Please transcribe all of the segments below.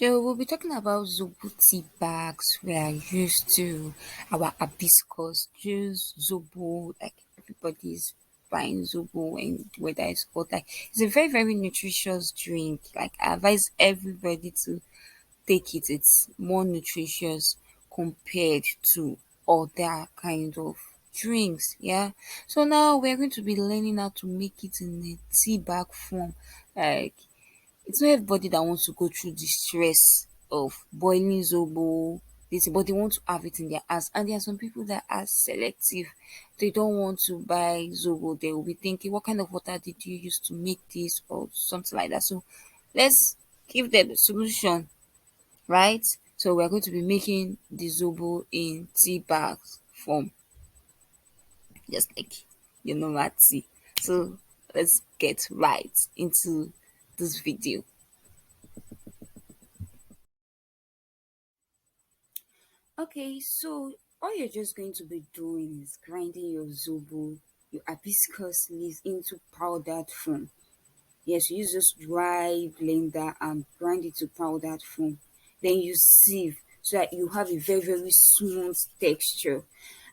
So we'll be talking about Zobo tea bags. We are used to our hibiscus juice, Zobo, like everybody's buying Zobo and whether it's hot. Like it's a very nutritious drink. Like I advise everybody to take it. It's more nutritious compared to other kind of drinks. Yeah. So now we're going to be learning how to make it in a tea bag form. Like it's not everybody that wants to go through the stress of boiling zobo, this, but they want to have it in their house. And there are some people that are selective. They don't want to buy zobo. They will be thinking, what kind of water did you use to make this or something like that. So let's give them the solution, right? So we're going to be making the zobo in tea bags form, just like your normal tea. So let's get right into this video. Okay, so all you're just going to be doing is grinding your zobo, your hibiscus leaves into powdered form. Yes, you use this dry blender and grind it to powdered form. Then you sieve so that you have a very smooth texture.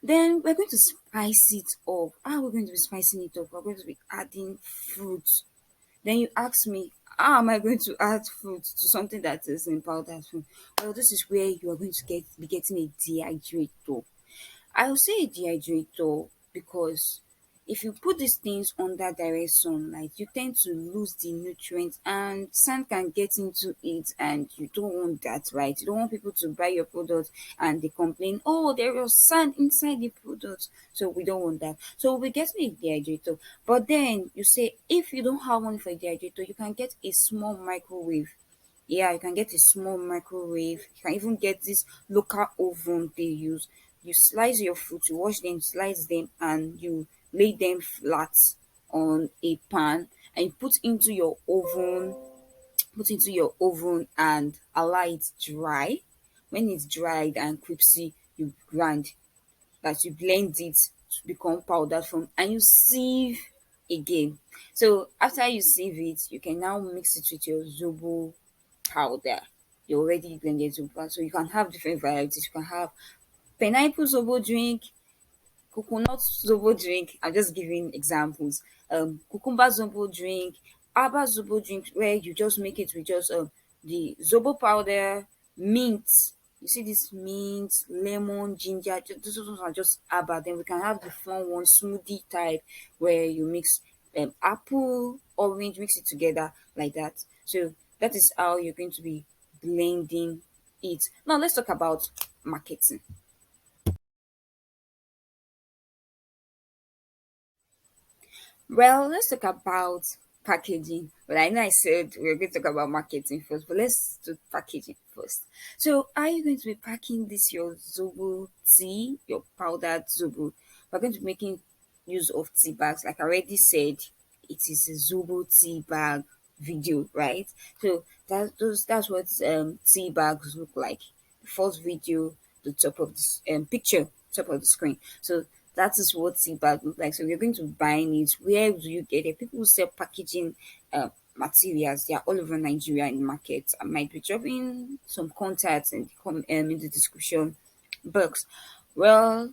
Then we're going to spice it up. How are we going to be spicing it up? We're going to be adding fruit. Then you ask me, how am I going to add fruit to something that is in powdered form? Well, this is where you are going to be getting a dehydrator. I'll say a dehydrator because if you put these things under direct sunlight, you tend to lose the nutrients and sand can get into it and you don't want that, right? You don't want people to buy your product and they complain, oh, there was sand inside the product. So we don't want that. So we'll be getting a dehydrator. But then you say if you don't have one for a dehydrator, you can get a small microwave. Yeah, you can get a small microwave. You can even get this local oven they use. You slice your fruit, you wash them, slice them, and you lay them flat on a pan and you put into your oven and allow it dry. When it's dried and crispy, you grind that, you blend it to become powder form and you sieve again. So after you sieve it, you can now mix it with your zobo powder. You already blended zobo, so you can have different varieties. You can have pineapple zobo drink, coconut zobo drink. I'm just giving examples. Cucumber zobo drink, aba zobo drink, where you just make it with just the zobo powder, mint. You see this mint, lemon, ginger. Those ones are just aba. Then we can have the fun one, smoothie type, where you mix apple, orange, mix it together like that. So that is how you're going to be blending it. Now let's talk about marketing. Well, let's talk about packaging. Well, I know I said we are going to talk about marketing first, but let's do packaging first. So, are you going to be packing this your Zobo tea, your powdered Zobo? We're going to be making use of tea bags. Like I already said, it is a Zobo tea bag video, right? So that's what tea bags look like. The first video, the top of this picture, top of the screen. So that is what tea bag look like. So we're going to be buying it. Where do you get it? People who sell packaging materials. They are all over Nigeria in the market. I might be dropping some contacts in the description box. Well,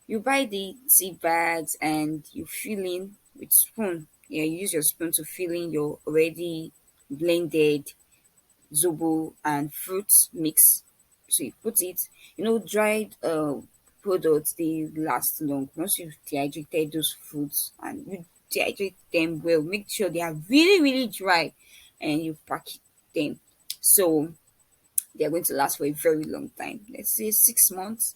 you buy the tea bags and you fill in with spoon. Yeah, you use your spoon to fill in your already blended zobo and fruit mix. So you put it, dried products, they last long. Once you've dehydrated those fruits and you dehydrate them well, make sure they are really dry and you pack them. So they're going to last for a very long time. Let's say 6 months.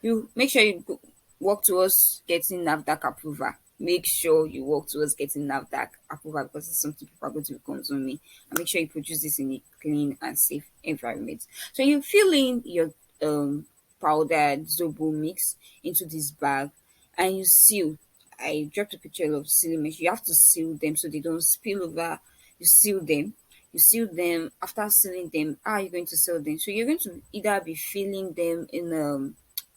You make sure you work towards getting NAFDAC approval. Make sure you work towards getting NAFDAC approval because it's something people are going to be consuming. And make sure you produce this in a clean and safe environment. So you fill in your powdered Zobo mix into this bag and you seal. I dropped a picture of sealing mesh. You have to seal them so they don't spill over. You seal them. You seal them. After sealing them, how are you going to sell them? So you're going to either be filling them in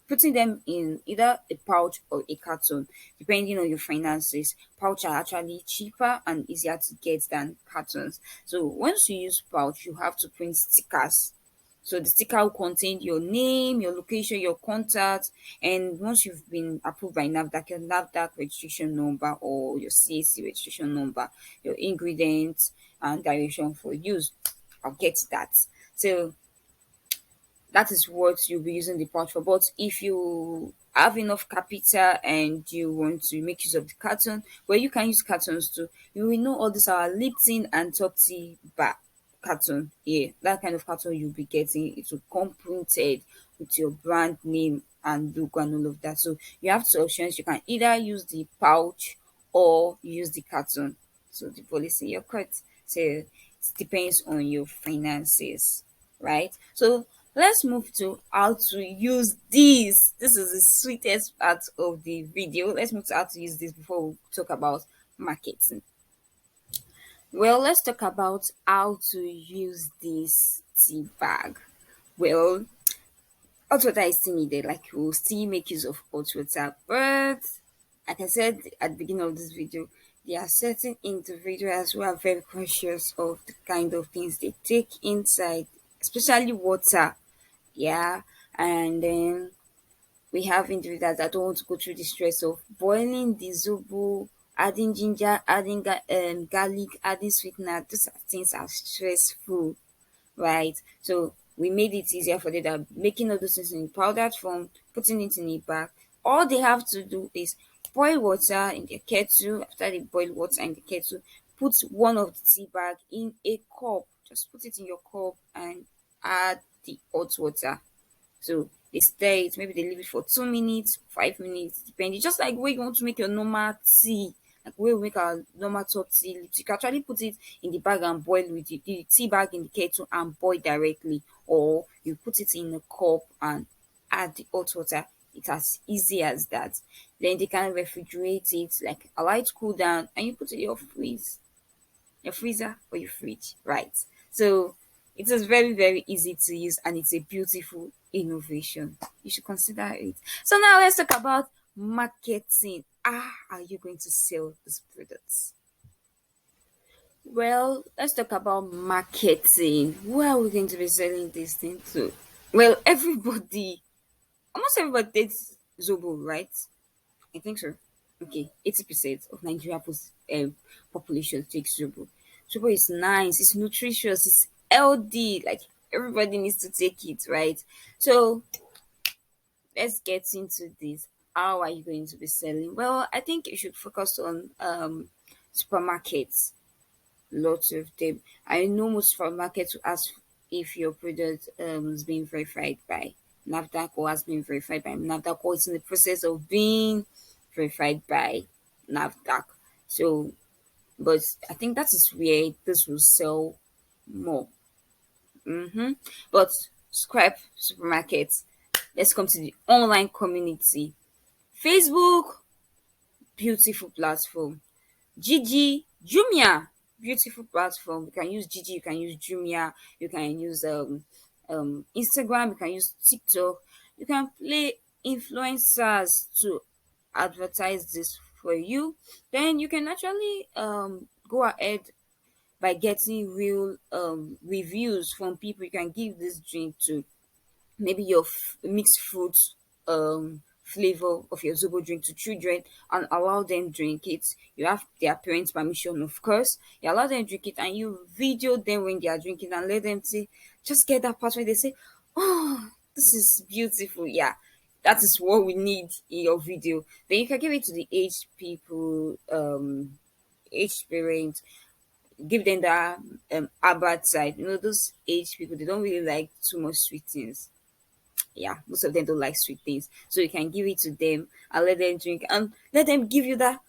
putting them in either a pouch or a carton, depending on your finances. Pouch are actually cheaper and easier to get than cartons. So once you use pouch, you have to print stickers. So the sticker will contain your name, your location, your contact, and once you've been approved by NAFDAC, your NAFDAC registration number or your CAC registration number, your ingredients and direction for use. I'll get to that. So that is what you'll be using the pouch for. But if you have enough capital and you want to make use of the carton, well, you can use cartons too. You will know all these are Lipton and top tea bar carton. Yeah, that kind of carton you'll be getting. It will come printed with your brand name and logo and all of that. So you have two options. You can either use the pouch or use the carton. So the policy you're correct. So it depends on your finances, right? So let's move to how to use this. This is the sweetest part of the video. Let's move to how to use this before we talk about marketing. Well, let's talk about how to use this tea bag. Well, hot water is still needed, like we'll still make use of hot water, but like I said at the beginning of this video, there are certain individuals who are very conscious of the kind of things they take inside, especially water. Yeah, and then we have individuals that don't want to go through the stress of boiling the zobo, adding ginger, adding garlic, adding sweetener. These things are stressful, right? So we made it easier for them that making all those things in powdered form, putting it in a bag. All they have to do is boil water in their kettle. After they boil water in the kettle, put one of the tea bag in a cup. Just put it in your cup and add the hot water. So they stir it, maybe they leave it for 2 minutes, 5 minutes, depending. Just like where you want to make your normal tea, like where we make our normal top tea leaves. You can actually put it in the bag and boil with the tea bag in the kettle and boil directly, or you put it in a cup and add the hot water. It's as easy as that. Then they can refrigerate it, like allow it to cool down, and you put it in your freezer or your fridge, right? So it is very, very easy to use and it's a beautiful innovation. You should consider it. So now let's talk about marketing. How are you going to sell these products? Well, let's talk about marketing. Where are we going to be selling this thing to? Well, everybody, almost everybody takes Zobo, right? I think so. Okay, 80% of Nigeria's population takes Zobo. Zobo is nice, it's nutritious, it's healthy. Like everybody needs to take it, right? So let's get into this. How are you going to be selling? Well, I think you should focus on supermarkets. Lots of them. I know most supermarkets will ask if your product is being verified by NAFDAC or has been verified by NAFDAC or it's in the process of being verified by NAFDAC. So, but I think that is where this will sell more. But scrap supermarkets. Let's come to the online community. Facebook, beautiful platform. Gigi, Jumia, beautiful platform. You can use Gigi, you can use Jumia, you can use Instagram, you can use TikTok. You can play influencers to advertise this for you. Then you can actually go ahead by getting real reviews from people you can give this drink to, maybe your mixed fruit flavor of your zobo drink to children and allow them drink it. You have their parents permission, of course. You allow them drink it and you video them when they are drinking and let them say, just get that part where they say, oh, this is beautiful. Yeah, that is what we need in your video. Then you can give it to the aged people, aged parents. Give them that bad side. You know, those aged people, they don't really like too much sweet things. Yeah, most of them don't like sweet things. So you can give it to them and let them drink and let them give you that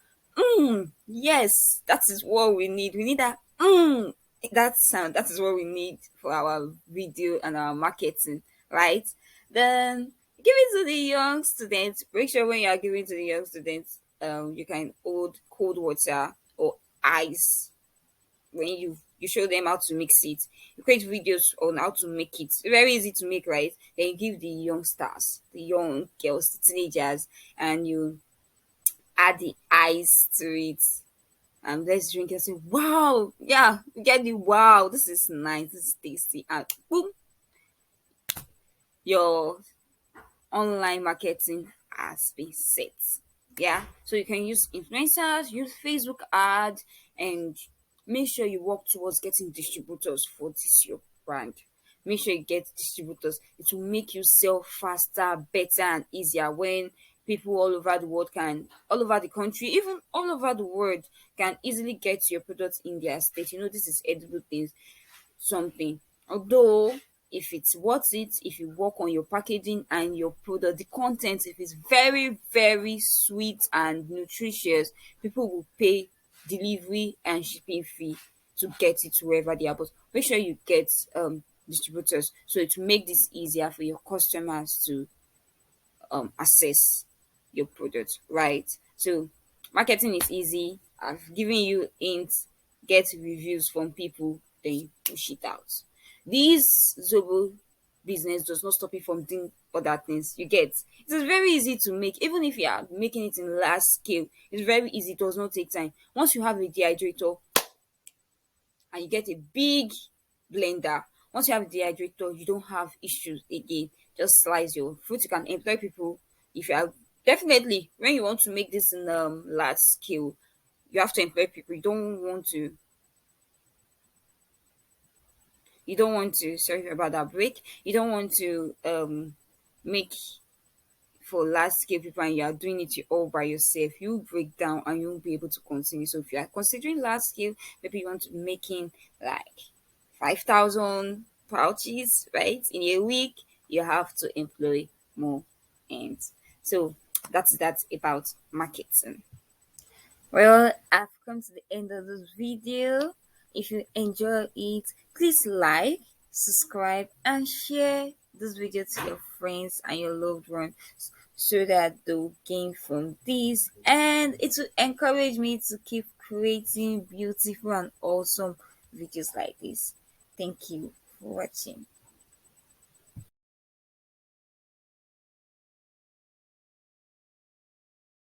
yes, that is what we need. We need that that sound. That is what we need for our video and our marketing, right? Then give it to the young students. Make sure when you are giving to the young students, you can hold cold water or ice when you You show them how to mix it. You create videos on how to make it. Very easy to make, right? Then you give the young stars, the young girls, the teenagers, and you add the ice to it. And let's drink and say, wow, yeah, you get the wow, this is nice, this is tasty. And boom, your online marketing has been set. Yeah, so you can use influencers, use Facebook ads, and make sure you work towards getting distributors for this your brand. Make sure you get distributors. It will make you sell faster, better, and easier when people all over the world can, all over the country, even all over the world, can easily get your products in their state. You know, this is edible things, something. Although, if it's worth it, if you work on your packaging and your product, the content, if it's very, very sweet and nutritious, people will pay delivery and shipping fee to get it to wherever they are. But make sure you get distributors so it will make this easier for your customers to access your product, right? So marketing is easy. I've given you hints, get reviews from people, then you push it out. This Zobo business does not stop you from doing other things. You get, it is very easy to make, even if you are making it in large scale. It's very easy, it does not take time. Once you have a dehydrator and you get a big blender, once you have a dehydrator, you don't have issues again. Just slice your fruit. You can employ people if you are, definitely when you want to make this in large scale, you have to employ people. You don't want to sorry about that break. You don't want to make for large scale people and you are doing it all by yourself. You break down and you won't be able to continue. So if you are considering large scale, maybe you want to be making like 5,000 pouches, right, in a week, you have to employ more hands. So that's that about marketing. Well, I've come to the end of this video. If you enjoy it, please like, subscribe, and share this video to your friends and your loved ones so that they'll gain from this, and it will encourage me to keep creating beautiful and awesome videos like this. Thank you for watching.